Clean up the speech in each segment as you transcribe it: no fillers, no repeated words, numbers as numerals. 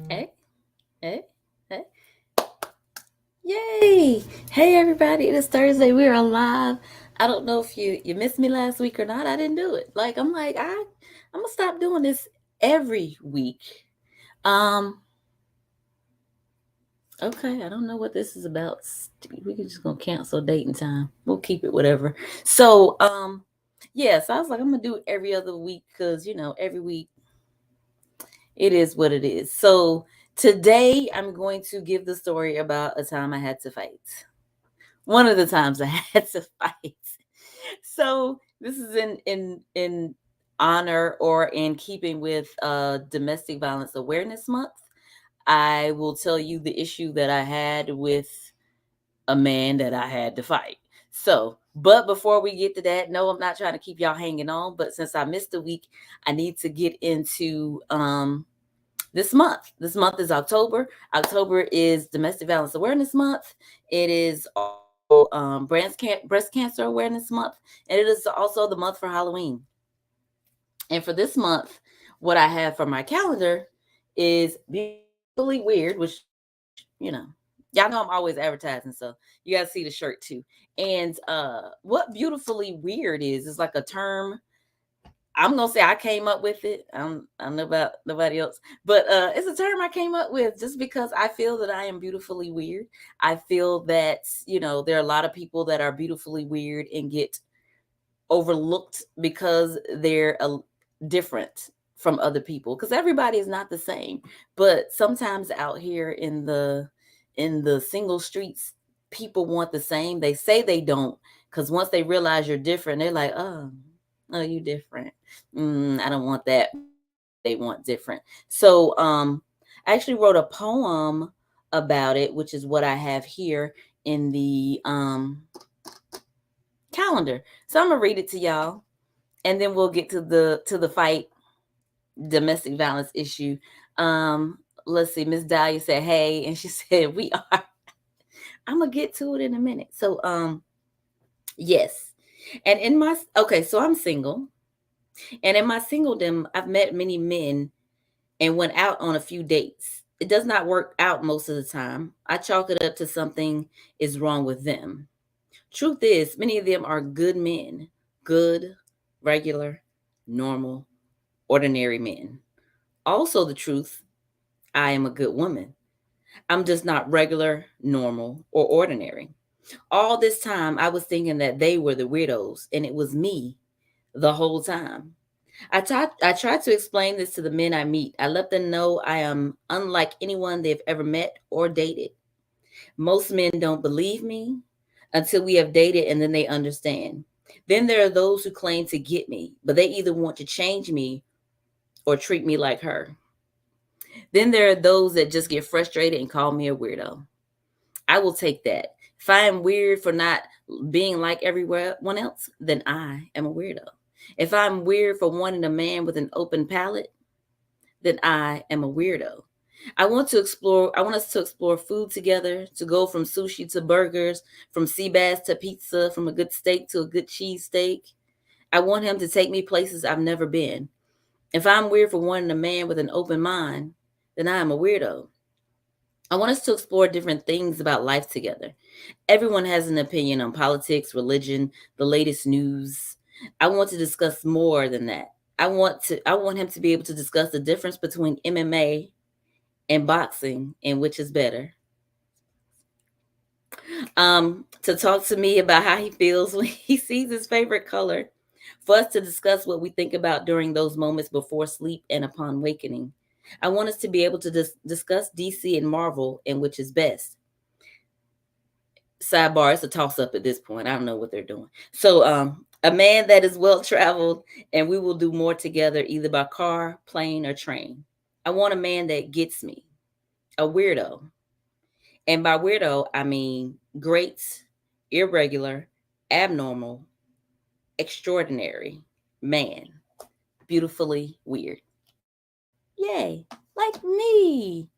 Hey, hey, hey. Yay! Hey everybody, it is Thursday. We're alive. I don't know if you missed me last week or not. I didn't do it. I'm gonna stop doing this every week. Um okay, I don't know what this is about. We can just gonna cancel date and time. We'll keep it whatever. So I was like I'm gonna do it every other week because every week it is what it is. So today I'm going to give the story about a time I had to fight. One of the times I had to fight. So this is in honor or in keeping with Domestic Violence Awareness Month. I will tell you the issue that I had with a man that I had to fight. But before we get to that, no, I'm not trying to keep y'all hanging on. But since I missed a week, I need to get into this month. This month is October. October is Domestic Violence Awareness Month. It is also breast cancer awareness month, and it is also the month for Halloween. And for this month, what I have for my calendar is Beautifully Weird, which y'all know I'm always advertising, so you gotta see the shirt too. And what Beautifully Weird is like a term. I'm gonna say I came up with it. I don't know about nobody else, but it's a term I came up with just because I feel that I am beautifully weird. I feel that there are a lot of people that are beautifully weird and get overlooked because they're different from other people. Because everybody is not the same, but sometimes out here in the single streets, people want the same. They say they don't, because once they realize you're different, they're like, oh, you different. I don't want that. They want different. So I actually wrote a poem about it, which is what I have here in the calendar. So I'm gonna read it to y'all, and then we'll get to the fight, domestic violence issue. Let's see. Miss Dahlia said, "Hey," and she said, "We are." I'm gonna get to it in a minute. So yes, and in my okay, so I'm single, and in my singledom, I've met many men and went out on a few dates. It does not work out most of the time. I chalk it up to something is wrong with them. Truth is, many of them are good men, good, regular, normal, ordinary men. Also, the truth, I am a good woman. I'm just not regular, normal, or ordinary. All this time, I was thinking that they were the weirdos, and it was me the whole time. I try to explain this to the men I meet. I let them know I am unlike anyone they've ever met or dated. Most men don't believe me until we have dated and then they understand. Then there are those who claim to get me, but they either want to change me or treat me like her. Then there are those that just get frustrated and call me a weirdo. I will take that. If I am weird for not being like everyone else, then I am a weirdo. If I'm weird for wanting a man with an open palate, then I am a weirdo. I want us to explore food together, to go from sushi to burgers, from sea bass to pizza, from a good steak to a good cheese steak. I want him to take me places I've never been. If I'm weird for wanting a man with an open mind, then I am a weirdo. I want us to explore different things about life together. Everyone has an opinion on politics, religion, the latest news. I want to discuss more than that. I want him to be able to discuss the difference between MMA and boxing and which is better. To talk to me about how he feels when he sees his favorite color. For us to discuss what we think about during those moments before sleep and upon awakening. I want us to be able to discuss DC and Marvel and which is best. Sidebar, it's a toss up at this point. I don't know what they're doing. So a man that is well traveled, and we will do more together either by car, plane, or train. I want a man that gets me, a weirdo. And by weirdo, I mean great, irregular, abnormal, extraordinary man, beautifully weird. Yay, like me.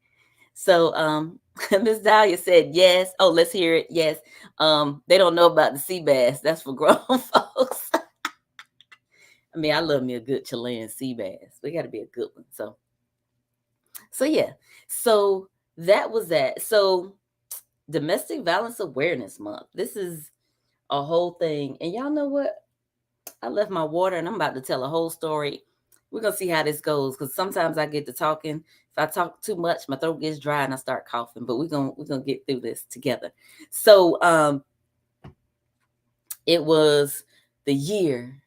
So Miss Dahlia said yes. Oh, let's hear it. Yes. They don't know about the sea bass. That's for grown folks. I mean, I love me a good Chilean sea bass. We got to be a good one. So yeah. So that was that. So Domestic Violence Awareness Month. This is a whole thing. And y'all know what? I left my water and I'm about to tell a whole story. We're gonna see how this goes because sometimes I get to talking. If I talk too much, my throat gets dry and I start coughing. But we're gonna get through this together. So it was the year,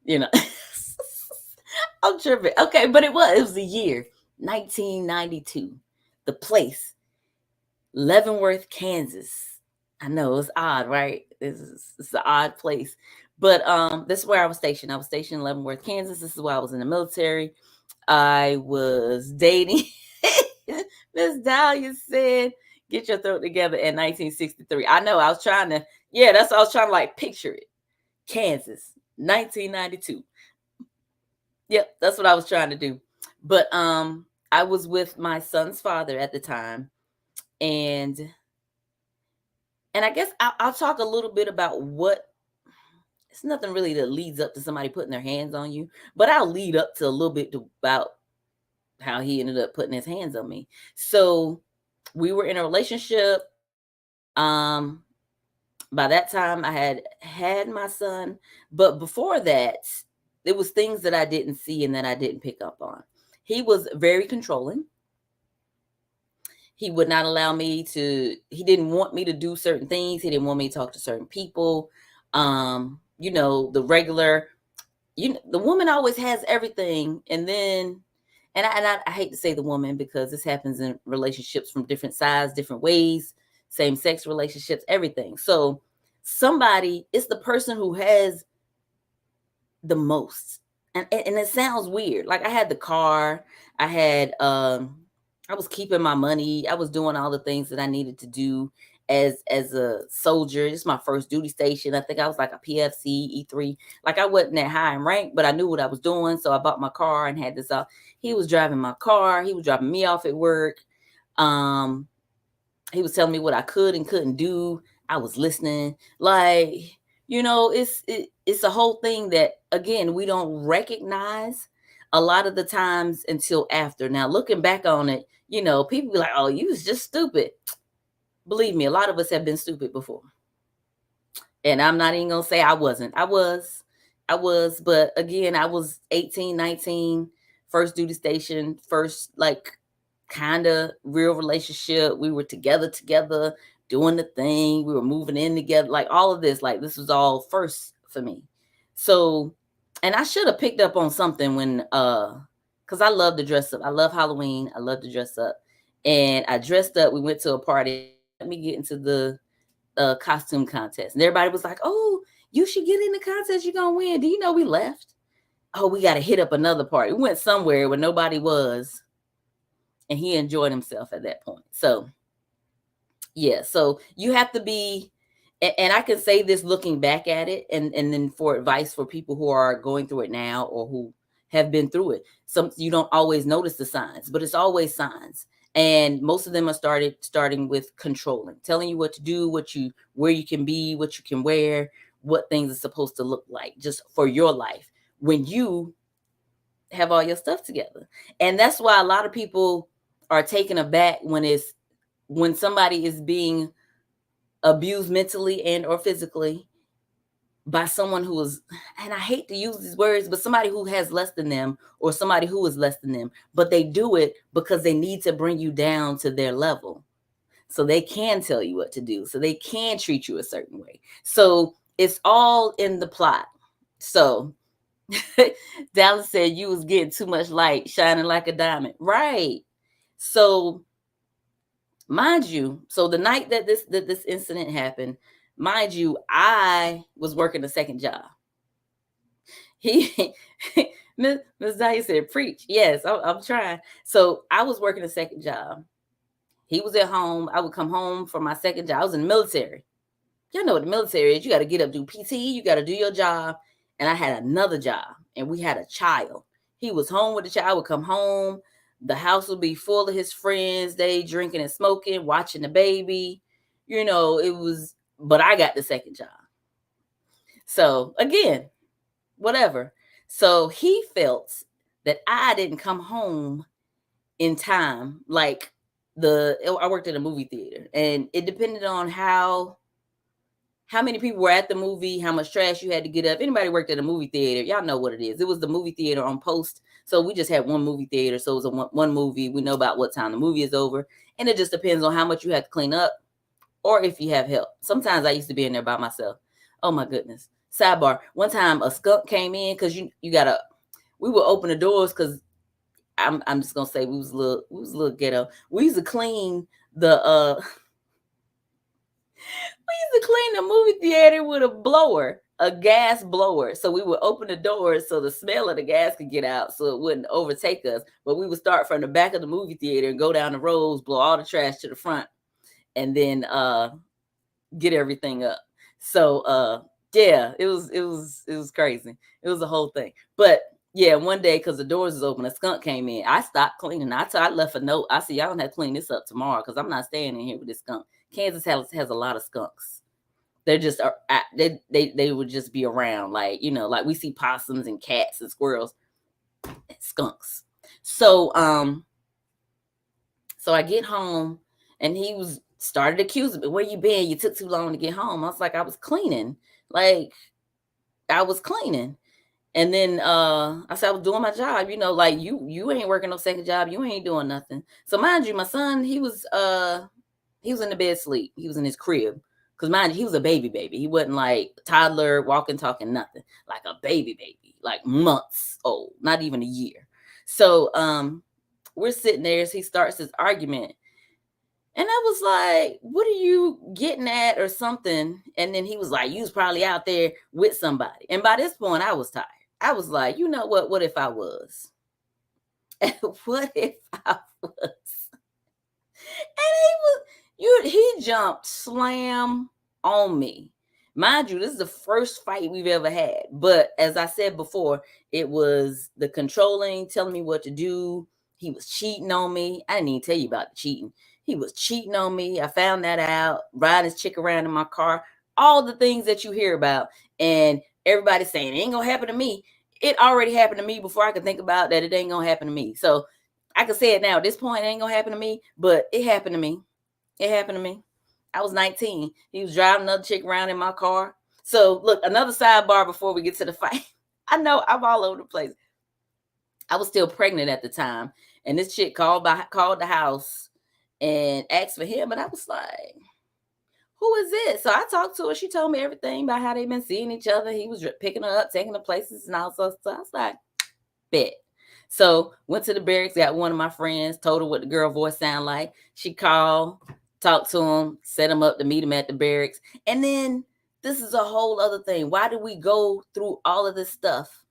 you know. I'm tripping. Okay, but it was the year 1992. The place, Leavenworth, Kansas. I know it's odd, right? It's an odd place. But this is where I was stationed. I was stationed in Leavenworth, Kansas. This is why I was in the military. I was dating. Miss Dahlia said, "Get your throat together" in 1963. I know. I was trying to. Yeah, that's what I was trying to like picture it. Kansas, 1992. Yep, that's what I was trying to do. But I was with my son's father at the time, and I guess I'll talk a little bit about what. It's nothing really that leads up to somebody putting their hands on you, but I'll lead up to a little bit about how he ended up putting his hands on me. So we were in a relationship. Um, by that time, I had my son, but before that, there was things that I didn't see and that I didn't pick up on. He was very controlling. He would not allow me to. He didn't want me to do certain things. He didn't want me to talk to certain people. The regular. The woman always has everything, and then I hate to say the woman because this happens in relationships from different sides, different ways, same sex relationships, everything. So somebody, it's the person who has the most. And it sounds weird. Like I had the car, I had I was keeping my money, I was doing all the things that I needed to do as a soldier. This is my first duty station. I think I was like a PFC E3. Like I wasn't that high in rank, but I knew what I was doing. So I bought my car and had this out. He was driving my car, he was dropping me off at work. Um, he was telling me what I could and couldn't do. I was listening. Like, it's a whole thing that again we don't recognize a lot of the times until after. Now, looking back on it, people be like, "Oh, you was just stupid." Believe me, a lot of us have been stupid before. And I'm not even gonna say I wasn't. I was, but again, I was 18, 19, first duty station, first like kind of real relationship. We were together, doing the thing. We were moving in together, like all of this. Like this was all first for me. So, and I should have picked up on something when because I love to dress up. I love Halloween. I love to dress up. And I dressed up. We went to a party. Let me get into the costume contest. And everybody was like, "Oh, you should get in the contest. You're gonna win." Do you know we left? Oh, we gotta hit up another party. We went somewhere where nobody was, and he enjoyed himself at that point. So yeah, so you have to be, and I can say this looking back at it, and then for advice for people who are going through it now or who have been through it. Some you don't always notice the signs, but it's always signs. And most of them are starting with controlling, telling you what to do, where you can be, what you can wear, what things are supposed to look like just for your life when you have all your stuff together. And that's why a lot of people are taken aback when somebody is being abused mentally and or physically by someone who is, and I hate to use these words, but somebody who has less than them or somebody who is less than them, but they do it because they need to bring you down to their level so they can tell you what to do, so they can treat you a certain way. So it's all in the plot. So Dallas said you was getting too much light, shining like a diamond. Right. So mind you, so the night that this incident happened, mind you, I was working a second job. He Miss Dahlia said, "Preach." Yes, I'm trying. So I was working a second job. He was at home. I would come home from my second job. I was in the military. Y'all know what the military is. You got to get up, do PT. You got to do your job. And I had another job, and we had a child. He was home with the child. I would come home. The house would be full of his friends. They drinking and smoking, watching the baby. It was. But I got the second job. So again, whatever. So he felt that I didn't come home in time. Like I worked at a movie theater, and it depended on how many people were at the movie, how much trash you had to get up. Anybody worked at a movie theater, y'all know what it is. It was the movie theater on post. So we just had one movie theater. So it was one movie. We know about what time the movie is over. And it just depends on how much you have to clean up or if you have help. Sometimes I used to be in there by myself. Oh my goodness. Sidebar. One time a skunk came in because we would open the doors because I'm just gonna say we was a little ghetto. We used to clean the movie theater with a blower, a gas blower. So we would open the doors so the smell of the gas could get out so it wouldn't overtake us. But we would start from the back of the movie theater and go down the rows, blow all the trash to the front, and then get everything up. So yeah, it was crazy. It was a whole thing. But yeah, one day because the doors was open, a skunk came in. I stopped cleaning. I left a note. I said, y'all don't have to clean this up tomorrow because I'm not staying in here with this skunk. Kansas has a lot of skunks. They're just they would just be around, like, you know, like we see possums and cats and squirrels and skunks. So I get home and he started accusing me. Where you been? You took too long to get home. I was like, I was cleaning. And then I said I was doing my job, you know, like you ain't working no second job, you ain't doing nothing. So mind you, my son, he was in the bed sleep. He was in his crib. Because mind you, he was a baby. He wasn't like toddler, walking, talking, nothing. Like a baby, like months old, not even a year. So we're sitting there as he starts his argument. And I was like, what are you getting at or something? And then he was like, you was probably out there with somebody. And by this point, I was tired. I was like, you know what? What if I was? What if I was? And he jumped slam on me. Mind you, this is the first fight we've ever had. But as I said before, it was the controlling, telling me what to do. He was cheating on me. I didn't even tell you about the cheating. He was cheating on me. I found that out. Riding his chick around in my car. All the things that you hear about. And everybody's saying, it ain't going to happen to me. It already happened to me before I could think about that it ain't going to happen to me. So I can say it now. At this point, it ain't going to happen to me. But it happened to me. It happened to me. I was 19. He was driving another chick around in my car. So look, another sidebar before we get to the fight. I know I'm all over the place. I was still pregnant at the time. And this chick called the house and asked for him. But I was like, who is this? So I talked to her. She told me everything about how they've been seeing each other. He was picking her up, taking her places and all sorts of stuff. I was like, bet. So went to the barracks, got one of my friends, told her what the girl voice sounded like. She called, talked to him, set him up to meet him at the barracks. And then this is a whole other thing. Why do we go through all of this stuff?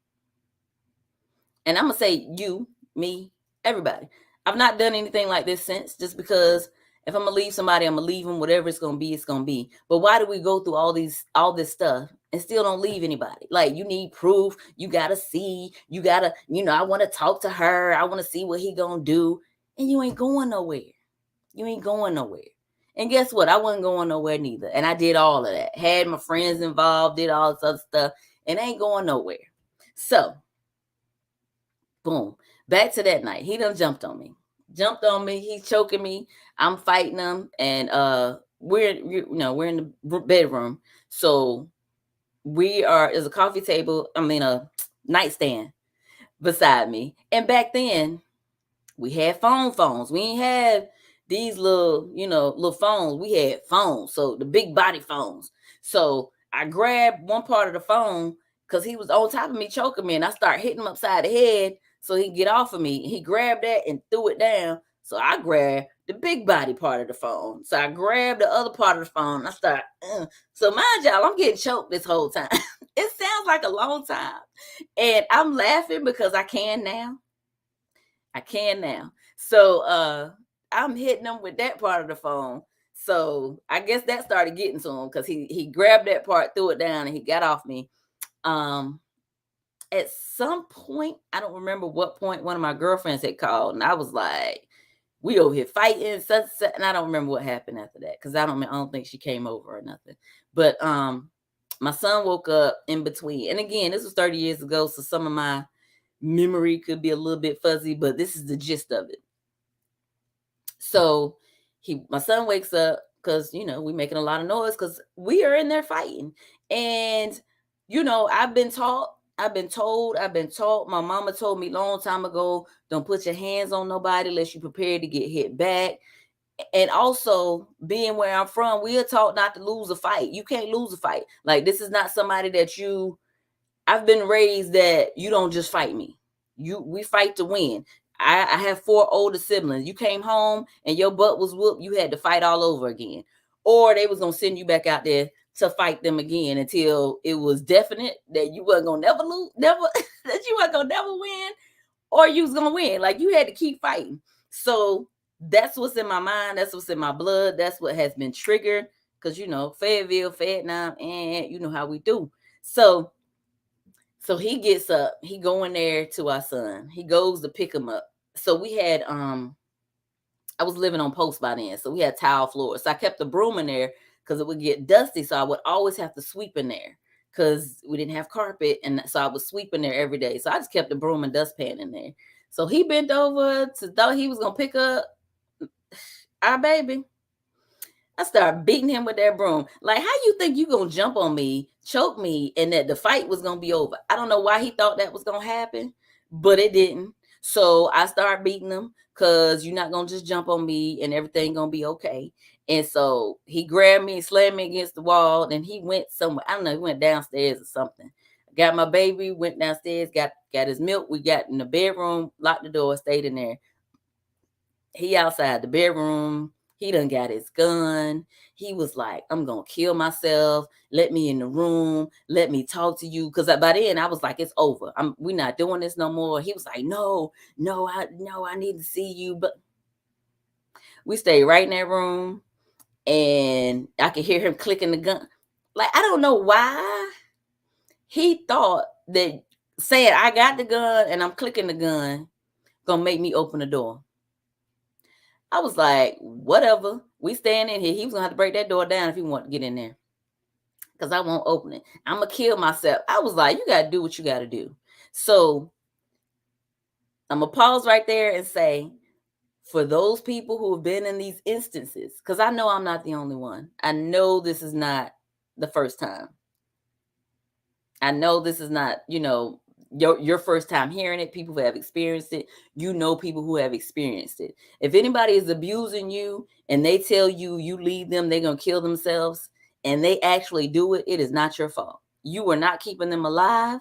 And I'm going to say you, me, everybody. I've not done anything like this since, just because if I'm going to leave somebody, I'm going to leave them. Whatever it's going to be, it's going to be. But why do we go through all this stuff and still don't leave anybody? Like, you need proof. You got to see. You got to, I want to talk to her. I want to see what he going to do. And you ain't going nowhere. You ain't going nowhere. And guess what? I wasn't going nowhere neither. And I did all of that. Had my friends involved, did all this other stuff, and ain't going nowhere. So, boom. Back to that night. He done jumped on me. He's choking me. I'm fighting him. And we're in the bedroom. So there's a coffee table, a nightstand beside me. And back then, we had phones. We ain't have these little phones. We had phones. So the big body phones. So I grabbed one part of the phone because he was on top of me choking me. And I started hitting him upside the head so he could get off of me. He grabbed that and threw it down. So I grabbed the big body part of the phone. So I grabbed the other part of the phone. And I started. So mind y'all, I'm getting choked this whole time. It sounds like a long time. And I'm laughing because I can now. So I'm hitting him with that part of the phone. So I guess that started getting to him because he grabbed that part, threw it down, and he got off me. At some point, I don't remember what point, one of my girlfriends had called, and I was like, we over here fighting, and I don't remember what happened after that because I don't think she came over or nothing. But my son woke up in between. And again, this was 30 years ago, so some of my memory could be a little bit fuzzy, but this is the gist of it. So my son wakes up because we making a lot of noise because we are in there fighting. And I've been told, my mama told me long time ago, don't put your hands on nobody unless you prepared to get hit back. And also, being where I'm from, we are taught not to lose a fight. You can't lose a fight. Like, this is not somebody that I've been raised that you don't just fight me. We fight to win. I have 4 older siblings. You came home and your butt was whooped, you had to fight all over again. Or they was gonna send you back out there to fight them again until it was definite that you wasn't gonna never lose, never that you wasn't gonna never win, or you was gonna win. Like, you had to keep fighting. So that's what's in my mind. That's what's in my blood. That's what has been triggered. Because Fayetteville, Vietnam, and you know how we do. So he gets up, he go in there to our son. He goes to pick him up. So we had I was living on post by then. So we had tile floors. So I kept the broom in there because it would get dusty. So I would always have to sweep in there because we didn't have carpet. And so I was sweeping there every day. So I just kept the broom and dustpan in there. So he bent over to thought he was gonna pick up our baby. I started beating him with that broom. Like, how you think you gonna jump on me, choke me, and that the fight was gonna be over? I don't know why he thought that was gonna happen, but it didn't. So I started beating him because you're not gonna just jump on me and everything gonna be okay. And so he grabbed me and slammed me against the wall. And he went somewhere. I don't know. He went downstairs or something. Got my baby, went downstairs, got his milk. We got in the bedroom, locked the door, stayed in there. He outside the bedroom. He done got his gun. He was like, I'm going to kill myself. Let me in the room. Let me talk to you. Because by then I was like, it's over. We're not doing this no more. He was like, no, I need to see you. But we stayed right in that room. And I could hear him clicking the gun. Like, I don't know why he thought that saying I got the gun and I'm clicking the gun going to make me open the door. I was like, whatever. We staying in here. He was gonna have to break that door down if he wanted to get in there. Because I won't open it. I'm gonna kill myself. I was like, you gotta do what you gotta do. So I'm gonna pause right there and say, for those people who have been in these instances, because I know I'm not the only one. I know this is not the first time. I know this is not, your first time hearing it. People who have experienced it, people who have experienced it. If anybody is abusing you and they tell you leave them, they're going to kill themselves, and they actually do it, it is not your fault. You are not keeping them alive.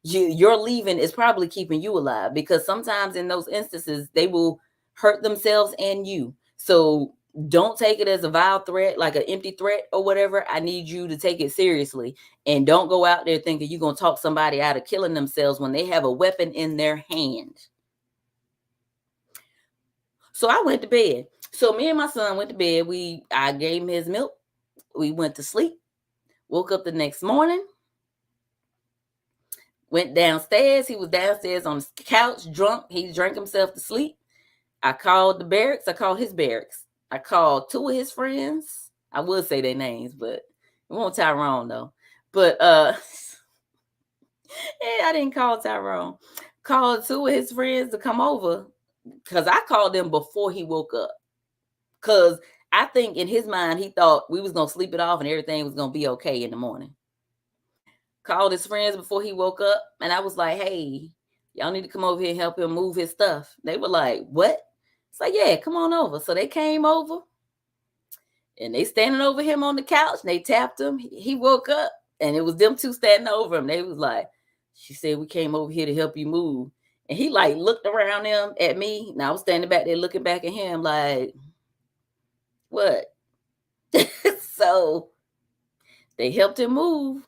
Your leaving is probably keeping you alive, because sometimes in those instances, they will hurt themselves and you. So don't take it as a vile threat, like an empty threat or whatever. I need you to take it seriously, and don't go out there thinking you're going to talk somebody out of killing themselves when they have a weapon in their hand. So I went to bed. So me and my son went to bed. I gave him his milk. We went to sleep. Woke up the next morning. Went downstairs. He was downstairs on the couch, drunk. He drank himself to sleep. I called the barracks. I called his barracks. I called 2 of his friends. I would say their names, but it won't Tyrone though. But I didn't call Tyrone. Called 2 of his friends to come over, because I called them before he woke up. Because I think in his mind, he thought we was going to sleep it off and everything was going to be okay in the morning. Called his friends before he woke up, and I was like, hey, y'all need to come over here and help him move his stuff. They were like, what? It's like, yeah, come on over. So they came over, and they standing over him on the couch, and they tapped him. He woke up, and it was them 2 standing over him. They was like, she said, we came over here to help you move. And he like looked around them at me, and I was standing back there looking back at him like, what? So they helped him move.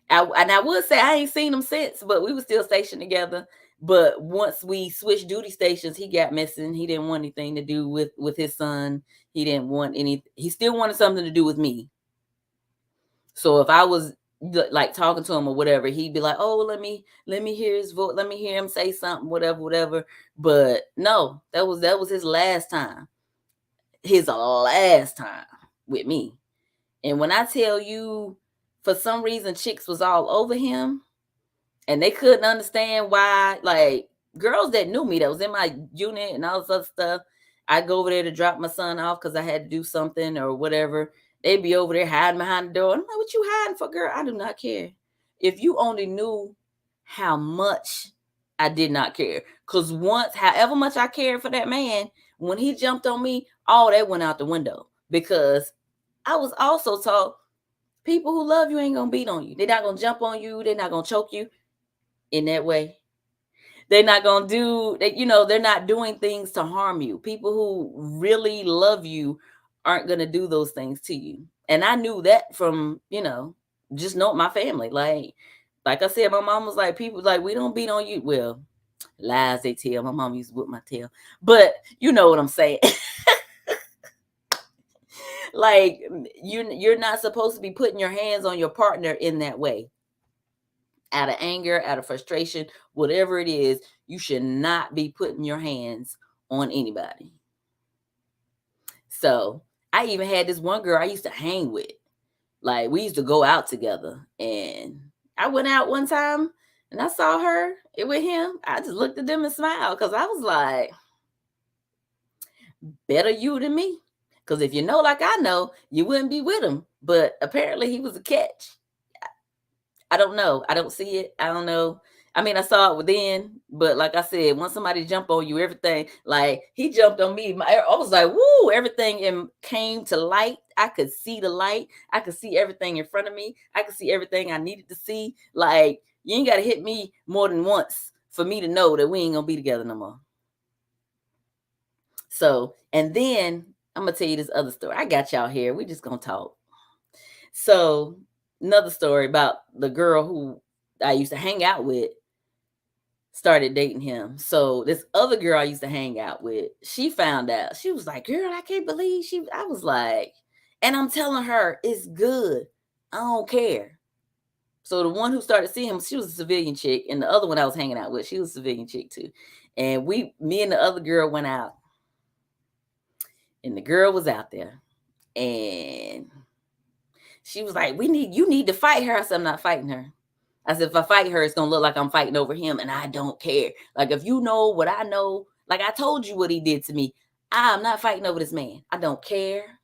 I would say I ain't seen him since, but we were still stationed together. But once we switched duty stations, he got missing. He didn't want anything to do with his son. He didn't want he still wanted something to do with me. So if I was like talking to him or whatever, he'd be like, oh, let me hear his voice. Let me hear him say something, whatever. But no, that was his last time. His last time with me. And when I tell you, for some reason, chicks was all over him, and they couldn't understand why. Like, girls that knew me, that was in my unit and all this other stuff, I go over there to drop my son off because I had to do something or whatever. They'd be over there hiding behind the door. I'm like, what you hiding for, girl? I do not care. If you only knew how much I did not care. Because once, however much I cared for that man, when he jumped on me, all that went out the window. Because I was also taught people who love you ain't going to beat on you. They're not going to jump on you. They're not going to choke you in that way. They're not going to do that. They're not doing things to harm you. People who really love you aren't going to do those things to you. And I knew that from, just know my family. Like I said, my mom was like, people like, we don't beat on you. Well, lies they tell. My mom used to whip my tail. But you know what I'm saying. Like, you're not supposed to be putting your hands on your partner in that way. Out of anger, out of frustration, whatever it is, you should not be putting your hands on anybody. So I even had this one girl I used to hang with. Like, we used to go out together. And I went out one time and I saw her with him. I just looked at them and smiled because I was like, better you than me. Because if you know like I know, you wouldn't be with him. But apparently he was a catch. I don't know. I don't see it. I don't know. I mean, I saw it within, but like I said, once somebody jump on you, everything, like he jumped on me. I was like, woo, everything came to light. I could see the light. I could see everything in front of me. I could see everything I needed to see. Like, you ain't got to hit me more than once for me to know that we ain't going to be together no more. So, and then I'm going to tell you this other story. I got y'all here. We just going to talk. So, another story about the girl who I used to hang out with started dating him. So this other girl I used to hang out with, she found out. She was like, girl, I can't believe I was like, and I'm telling her, it's good. I don't care. So the one who started seeing him, she was a civilian chick. And the other one I was hanging out with, she was a civilian chick too. And me and the other girl went out. And the girl was out there. And she was like, you need to fight her. I said, I'm not fighting her. I said, if I fight her, it's going to look like I'm fighting over him, and I don't care. Like, if you know what I know, like I told you what he did to me, I'm not fighting over this man. I don't care.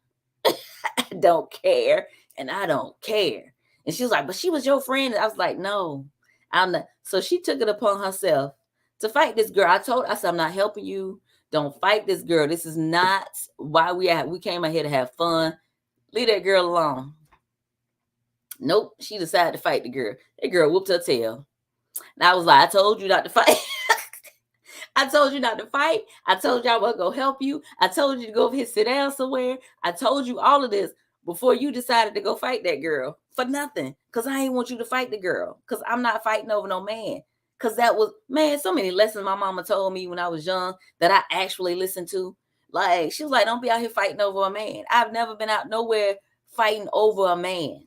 I don't care, and I don't care. And she was like, but she was your friend. And I was like, no, I'm not. So she took it upon herself to fight this girl. I said, I'm not helping you. Don't fight this girl. This is not why we came out here to have fun. Leave that girl alone. Nope, she decided to fight the girl. That girl whooped her tail. And I was like, I told you not to fight. I told you not to fight. I told you I wasn't going to help you. I told you to go over here, sit down somewhere. I told you all of this before you decided to go fight that girl for nothing. Because I ain't want you to fight the girl. Because I'm not fighting over no man. Because that was, man, so many lessons my mama told me when I was young that I actually listened to. Like, she was like, don't be out here fighting over a man. I've never been out nowhere fighting over a man.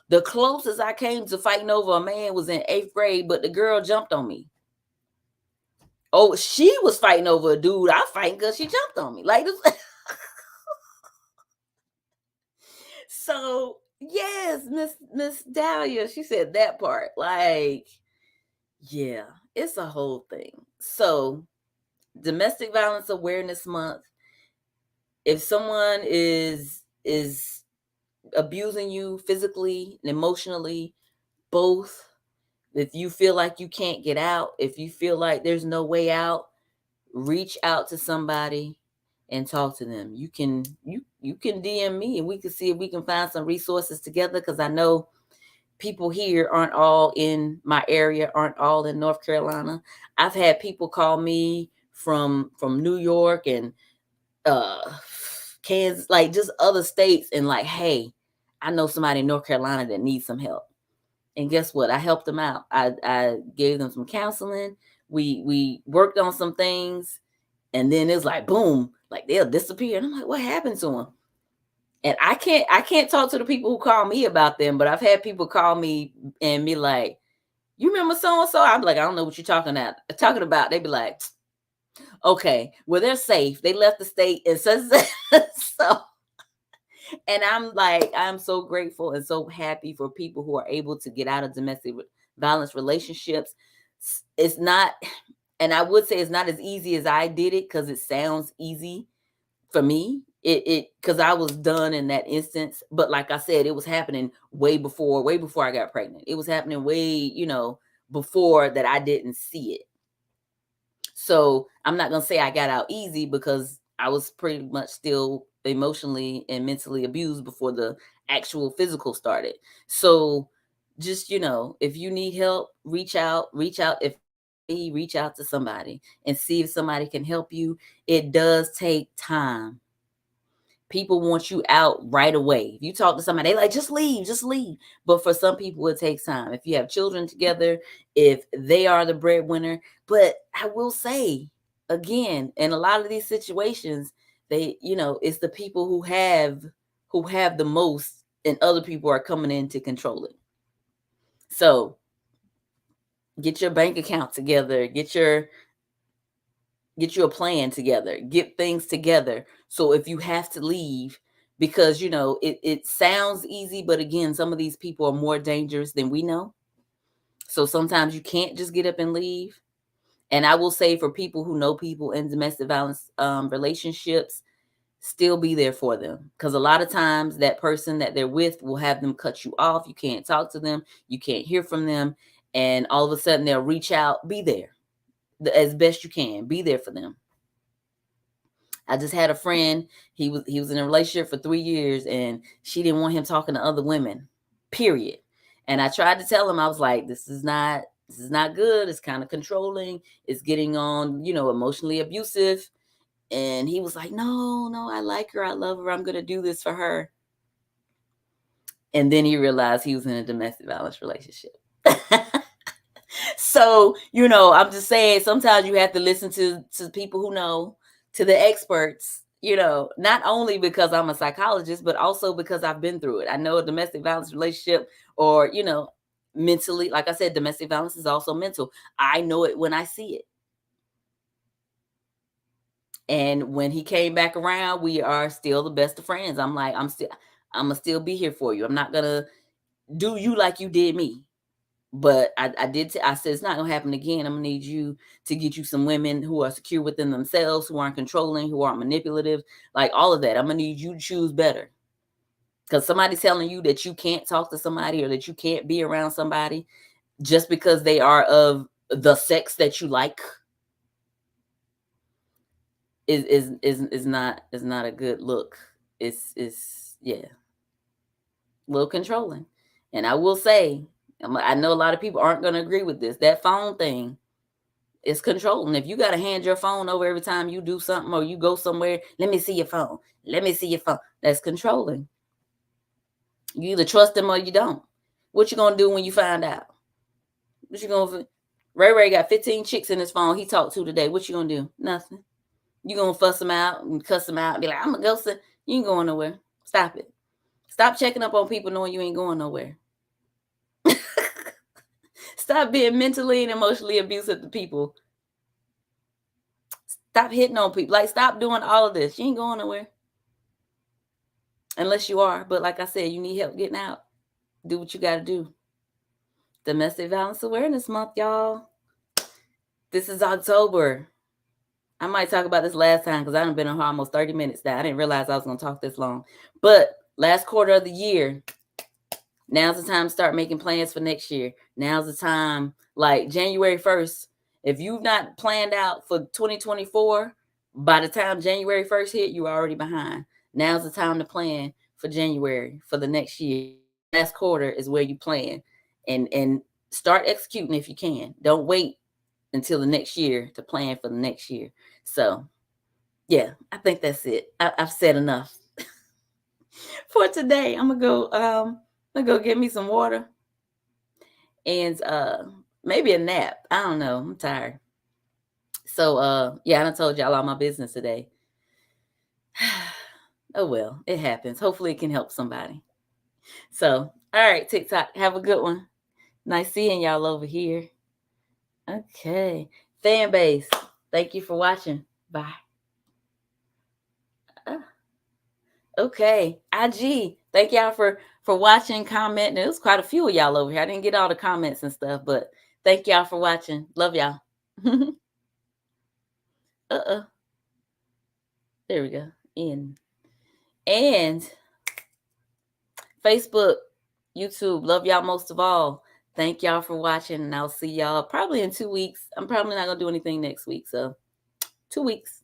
The closest I came to fighting over a man was in 8th grade, but the girl jumped on me. Oh, she was fighting over a dude. I fighting because she jumped on me. Like this. So, yes, Miss Dahlia, she said that part. Like, yeah, it's a whole thing. So, Domestic Violence Awareness Month. If someone is abusing you physically and emotionally, both, if you feel like you can't get out, if you feel like there's no way out, reach out to somebody and talk to them. You can DM me and we can see if we can find some resources together, because I know people here aren't all in my area, aren't all in North Carolina. I've had people call me from New York and Kansas, like just other states, and like, hey, I know somebody in North Carolina that needs some help. And guess what? I helped them out. I gave them some counseling. We worked on some things, and then it's like boom, like they'll disappear. And I'm like, what happened to them? And I can't talk to the people who call me about them, but I've had people call me and be like, you remember so and so? I'm like, I don't know what you're talking about. They'd be like, okay, well, they're safe. They left the state, and so. And I'm like, I'm so grateful and so happy for people who are able to get out of domestic violence relationships. It's not, And I would say it's not as easy as I did it because it sounds easy for me. It because I was done in that instance. But like I said, it was happening way before I got pregnant. It was happening before that I didn't see it. So I'm not gonna say I got out easy because I was pretty much still emotionally and mentally abused before the actual physical started. So just, if you need help, reach out. If reach out to somebody and see if somebody can help you. It does take time. People want you out right away. If you talk to somebody, they like, just leave, just leave. But for some people, it takes time. If you have children together, if they are the breadwinner. But I will say again, in a lot of these situations, it's the people who have the most, and other people are coming in to control it. So get your bank account together, get you a plan together, get things together. So if you have to leave, because it sounds easy, but again, some of these people are more dangerous than we know. So sometimes you can't just get up and leave. And I will say, for people who know people in domestic violence relationships, still be there for them, because a lot of times that person that they're with will have them cut you off. You can't talk to them, you can't hear from them, and all of a sudden they'll reach out. Be there as best you can. Be there for them. I just had a friend. He was in a relationship for 3 years, and she didn't want him talking to other women. Period. And I tried to tell him, I was like, this is not good. It's kind of controlling. It's getting on, emotionally abusive. And he was like, no, I like her. I love her. I'm gonna do this for her. And then he realized he was in a domestic violence relationship. So, I'm just saying, sometimes you have to listen to people who know, to the experts, not only because I'm a psychologist, but also because I've been through it. I know a domestic violence relationship, or, mentally, like I said, domestic violence is also mental. I know it when I see it. And when he came back around, we are still the best of friends. I'm like, I'm gonna still be here for you. I'm not gonna do you like you did me. But I said, it's not gonna happen again. I'm gonna need you to get you some women who are secure within themselves, who aren't controlling, who aren't manipulative, like all of that. I'm gonna need you to choose better. Because somebody's telling you that you can't talk to somebody, or that you can't be around somebody just because they are of the sex that you like, is not a good look. It's yeah, a little controlling. And I will say, I know a lot of people aren't gonna agree with this. That phone thing, it's controlling. If you got to hand your phone over every time you do something, or you go somewhere, let me see your phone. Let me see your phone. That's controlling. You either trust them or you don't. What you gonna do when you find out? What you gonna? Ray got 15 chicks in his phone he talked to today. What you gonna do? Nothing. You gonna fuss him out and cuss him out and be like, I'm gonna go. You ain't going nowhere. Stop it. Stop checking up on people knowing you ain't going nowhere. Stop being mentally and emotionally abusive to people. Stop hitting on people. Like, stop doing all of this. You ain't going nowhere. Unless you are. But like I said, you need help getting out. Do what you got to do. Domestic Violence Awareness Month, y'all. This is October. I might talk about this last time because I haven't been on here almost 30 minutes now. I didn't realize I was going to talk this long. But last quarter of the year, now's the time to start making plans for next year. Now's the time, like January 1st. If you've not planned out for 2024, by the time January 1st hit, you're already behind. Now's the time to plan for January, for the next year. Last quarter is where you plan, and start executing if you can. Don't wait until the next year to plan for the next year. So, yeah, I think that's it. I've said enough for today. I'm gonna go get me some water and maybe a nap. I don't know. I'm tired. So yeah, I done told y'all all my business today. Oh well, it happens. Hopefully it can help somebody. So, all right, TikTok, have a good one. Nice seeing y'all over here. Okay. Fan base, thank you for watching. Bye. Okay. IG, thank y'all for watching, commenting. There was quite a few of y'all over here. I didn't get all the comments and stuff, but thank y'all for watching. Love y'all. There we go. In. And Facebook, YouTube, love y'all most of all. Thank y'all for watching, and I'll see y'all probably in 2 weeks. I'm probably not going to do anything next week, so 2 weeks.